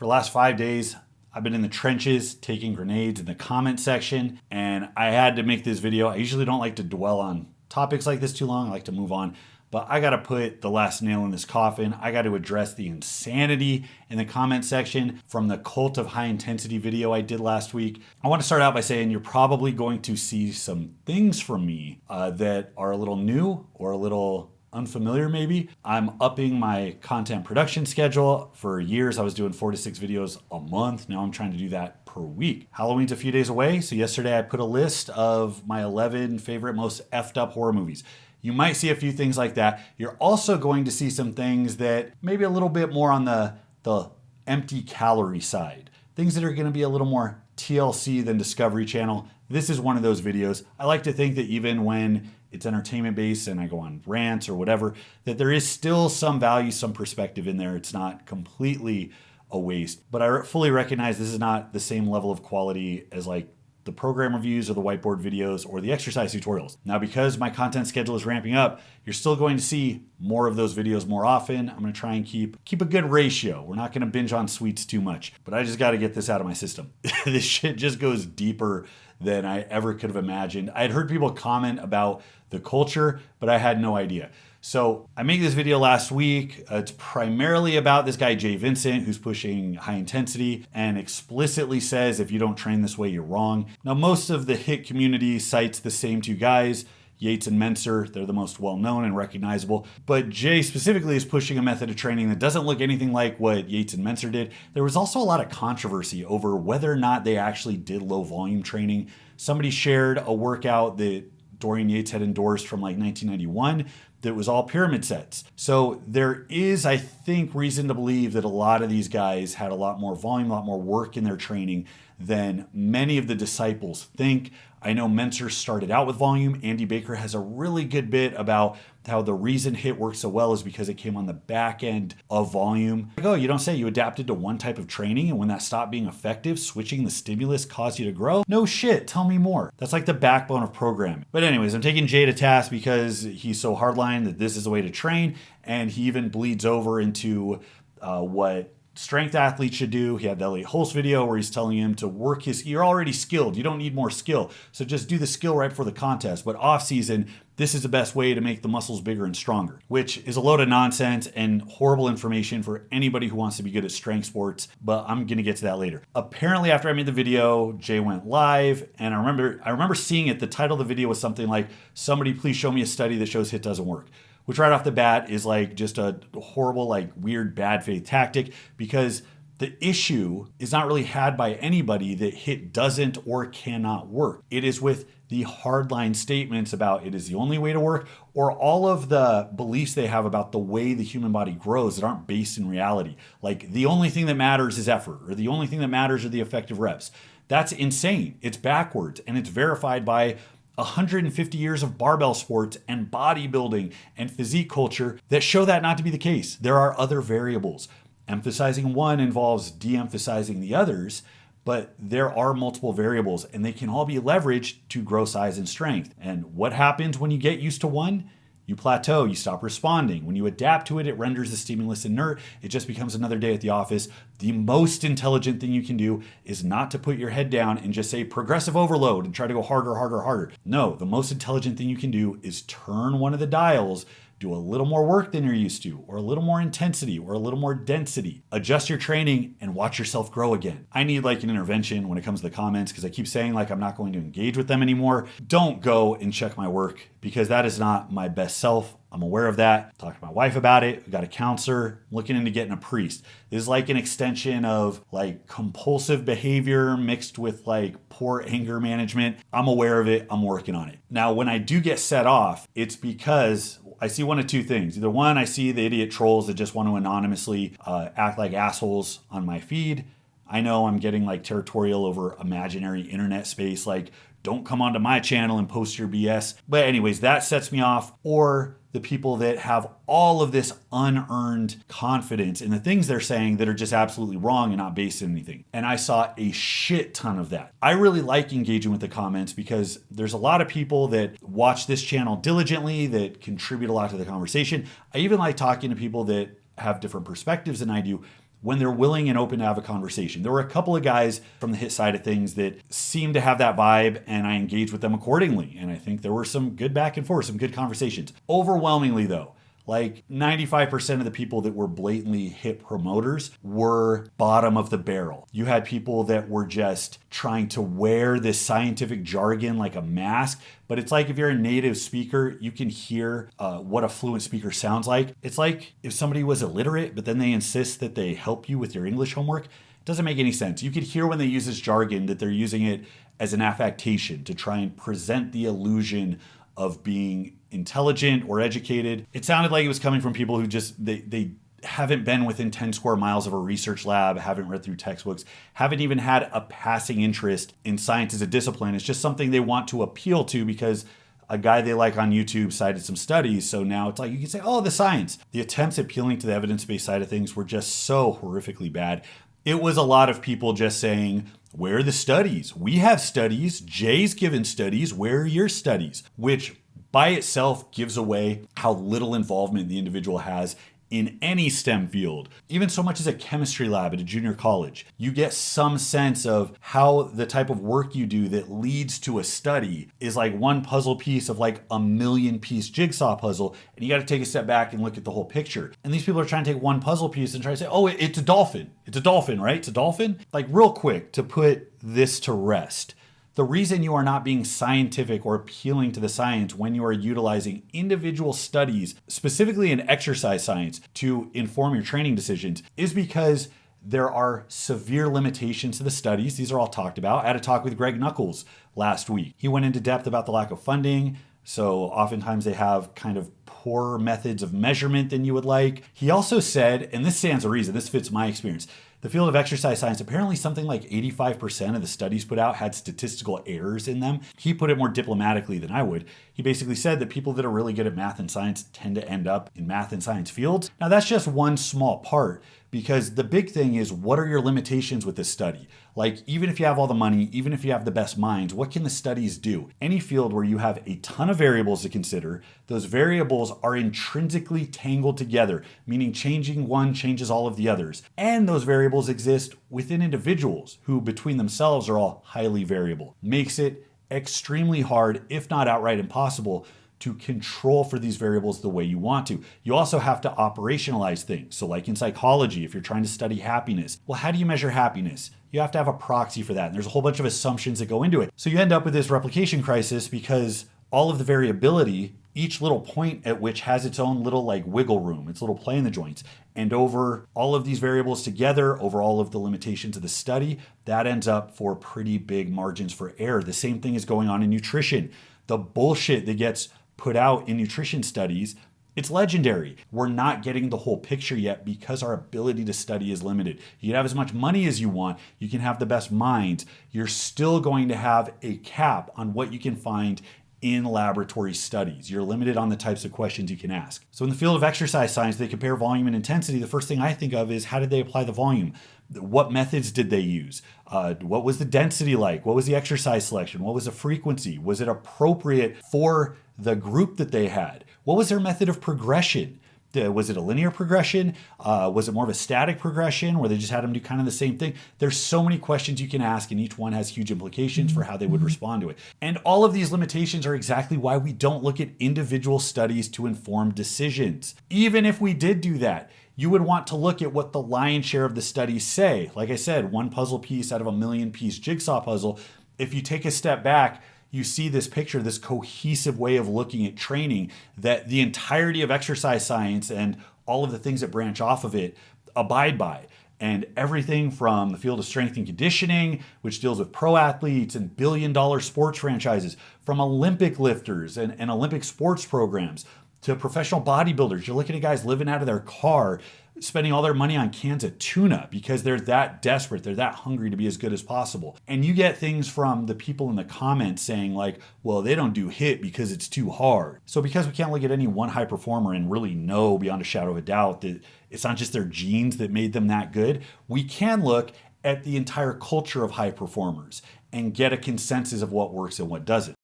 For the last 5 days, I've been in the trenches taking grenades in the comment section, and I had to make this video. I usually don't like to dwell on topics like this too long. I like to move on, but I got to put the last nail in this coffin. I got to address the insanity in the comment section from the cult of high intensity video I did last week. I want to start out by saying you're probably going to see some things from me that are a little new or a little unfamiliar maybe. I'm upping my content production schedule. For years, I was doing 4 to 6 videos a month. Now I'm trying to do that per week. Halloween's a few days away. So yesterday I put a list of my 11 favorite most effed up horror movies. You might see a few things like that. You're also going to see some things that maybe a little bit more on the empty calorie side. Things that are going to be a little more TLC than Discovery Channel. This is one of those videos. I like to think that even when it's entertainment based and I go on rants or whatever, that there is still some value, some perspective in there. It's not completely a waste, but I fully recognize this is not the same level of quality as like the program reviews or the whiteboard videos or the exercise tutorials. Now, because my content schedule is ramping up, you're still going to see more of those videos more often. I'm gonna try and keep a good ratio. We're not gonna binge on sweets too much, but I just gotta get this out of my system. This shit just goes deeper than I ever could have imagined. I had heard people comment about the culture, but I had no idea. So I made this video last week. It's primarily about this guy, Jay Vincent, who's pushing high intensity and explicitly says, if you don't train this way, you're wrong. Now, most of the HIIT community cites the same two guys, Yates and Menser. They're the most well-known and recognizable. But Jay specifically is pushing a method of training that doesn't look anything like what Yates and Menser did. There was also a lot of controversy over whether or not they actually did low volume training. Somebody shared a workout that Dorian Yates had endorsed from like 1991 that was all pyramid sets. So there is, I think, reason to believe that a lot of these guys had a lot more volume, a lot more work in their training than many of the disciples think. I know Menser started out with volume. Andy Baker has a really good bit about how the reason HIIT works so well is because it came on the back end of volume. Like, oh, you don't say. You adapted to one type of training, and when that stopped being effective, switching the stimulus caused you to grow? No shit, tell me more. That's like the backbone of programming. But anyways, I'm taking Jay to task because he's so hardline that this is the way to train, and he even bleeds over into what strength athletes should do. He had the Elliot Hulse video where he's telling him to work you're already skilled. You don't need more skill. So just do the skill right before the contest. But off season, this is the best way to make the muscles bigger and stronger, which is a load of nonsense and horrible information for anybody who wants to be good at strength sports. But I'm going to get to that later. Apparently, after I made the video, Jay went live. And I remember seeing it. The title of the video was something like, "Somebody please show me a study that shows HIIT doesn't work." Which right off the bat is like just a horrible, like weird, bad faith tactic, because the issue is not really had by anybody that HIIT doesn't or cannot work. It is with the hardline statements about it is the only way to work, or all of the beliefs they have about the way the human body grows that aren't based in reality. Like the only thing that matters is effort, or the only thing that matters are the effective reps. That's insane. It's backwards, and it's verified by 150 years of barbell sports and bodybuilding and physique culture that show that not to be the case. There are other variables. Emphasizing one involves de-emphasizing the others, but there are multiple variables and they can all be leveraged to grow size and strength. And what happens when you get used to one? You plateau, you stop responding. When you adapt to it, it renders the stimulus inert. It just becomes another day at the office. The most intelligent thing you can do is not to put your head down and just say progressive overload and try to go harder, harder, harder. No, the most intelligent thing you can do is turn one of the dials, do a little more work than you're used to, or a little more intensity, or a little more density. Adjust your training and watch yourself grow again. I need like an intervention when it comes to the comments because I keep saying like I'm not going to engage with them anymore. Don't go and check my work because that is not my best self. I'm aware of that. Talked to my wife about it. We got a counselor, looking into getting a priest. This is like an extension of like compulsive behavior mixed with like poor anger management. I'm aware of it. I'm working on it. Now, when I do get set off, it's because I see one of two things. Either one, I see the idiot trolls that just want to anonymously act like assholes on my feed. I know I'm getting like territorial over imaginary internet space, like don't come onto my channel and post your BS. But anyways, that sets me off. Or the people that have all of this unearned confidence in the things they're saying that are just absolutely wrong and not based in anything. And I saw a shit ton of that. I really like engaging with the comments because there's a lot of people that watch this channel diligently, that contribute a lot to the conversation. I even like talking to people that have different perspectives than I do. when they're willing and open to have a conversation. There were a couple of guys from the HIT side of things that seemed to have that vibe, and I engaged with them accordingly. And I think there were some good back and forth, some good conversations. Overwhelmingly though, like 95% of the people that were blatantly HIT promoters were bottom of the barrel. You had people that were just trying to wear this scientific jargon like a mask, but it's like if you're a native speaker, you can hear what a fluent speaker sounds like. It's like if somebody was illiterate, but then they insist that they help you with your English homework. It doesn't make any sense. You could hear when they use this jargon that they're using it as an affectation to try and present the illusion of being intelligent or educated. It sounded like it was coming from people who just, they haven't been within 10 square miles of a research lab, haven't read through textbooks, haven't even had a passing interest in science as a discipline. It's just something they want to appeal to because a guy they like on YouTube cited some studies. So now it's like you can say, oh, the science. The attempts at appealing to the evidence-based side of things were just so horrifically bad. It was a lot of people just saying, where are the studies? We have studies. Jay's given studies. Where are your studies? Which by itself gives away how little involvement the individual has in any STEM field. Even so much as a chemistry lab at a junior college, you get some sense of how the type of work you do that leads to a study is like one puzzle piece of like a million-piece jigsaw puzzle, and you got to take a step back and look at the whole picture. And these people are trying to take one puzzle piece and try to say, oh, it's a dolphin. It's a dolphin, right? It's a dolphin. Like real quick to put this to rest. The reason you are not being scientific or appealing to the science when you are utilizing individual studies, specifically in exercise science, to inform your training decisions is because there are severe limitations to the studies. These are all talked about. I had a talk with Greg Nuckols last week. He went into depth about the lack of funding. So oftentimes they have kind of poorer methods of measurement than you would like. He also said, and this stands to reason, this fits my experience, the field of exercise science, apparently something like 85% of the studies put out had statistical errors in them. He put it more diplomatically than I would. He basically said that people that are really good at math and science tend to end up in math and science fields. Now that's just one small part, because the big thing is, what are your limitations with this study? Like, even if you have all the money, even if you have the best minds, what can the studies do? Any field where you have a ton of variables to consider, those variables are intrinsically tangled together, meaning changing one changes all of the others. And those variables exist within individuals who between themselves are all highly variable. Makes it extremely hard, if not outright impossible, to control for these variables the way you want to. You also have to operationalize things. So like in psychology, if you're trying to study happiness, well, how do you measure happiness? You have to have a proxy for that. And there's a whole bunch of assumptions that go into it. So you end up with this replication crisis because all of the variability, each little point at which has its own little like wiggle room, its little play in the joints. And over all of these variables together, over all of the limitations of the study, that ends up for pretty big margins for error. The same thing is going on in nutrition. The bullshit that gets put out in nutrition studies, it's legendary. We're not getting the whole picture yet because our ability to study is limited. You can have as much money as you want. You can have the best minds. You're still going to have a cap on what you can find in laboratory studies. You're limited on the types of questions you can ask. So in the field of exercise science, they compare volume and intensity. The first thing I think of is, how did they apply the volume? What methods did they use? What was the density like? What was the exercise selection? What was the frequency? Was it appropriate for the group that they had? What was their method of progression? Was it a linear progression? Was it more of a static progression where they just had them do kind of the same thing? There's so many questions you can ask, and each one has huge implications for how they would respond to it. And all of these limitations are exactly why we don't look at individual studies to inform decisions. Even if we did do that, you would want to look at what the lion's share of the studies say. Like I said, one puzzle piece out of a million-piece jigsaw puzzle. If you take a step back, you see this picture, this cohesive way of looking at training that the entirety of exercise science and all of the things that branch off of it abide by. And everything from the field of strength and conditioning, which deals with pro athletes and billion-dollar sports franchises, from Olympic lifters and Olympic sports programs, to professional bodybuilders. You're looking at guys living out of their car, spending all their money on cans of tuna because they're that desperate, they're that hungry to be as good as possible. And you get things from the people in the comments saying like, well, they don't do HIIT because it's too hard. So because we can't look at any one high performer and really know beyond a shadow of a doubt that it's not just their genes that made them that good, we can look at the entire culture of high performers and get a consensus of what works and what doesn't.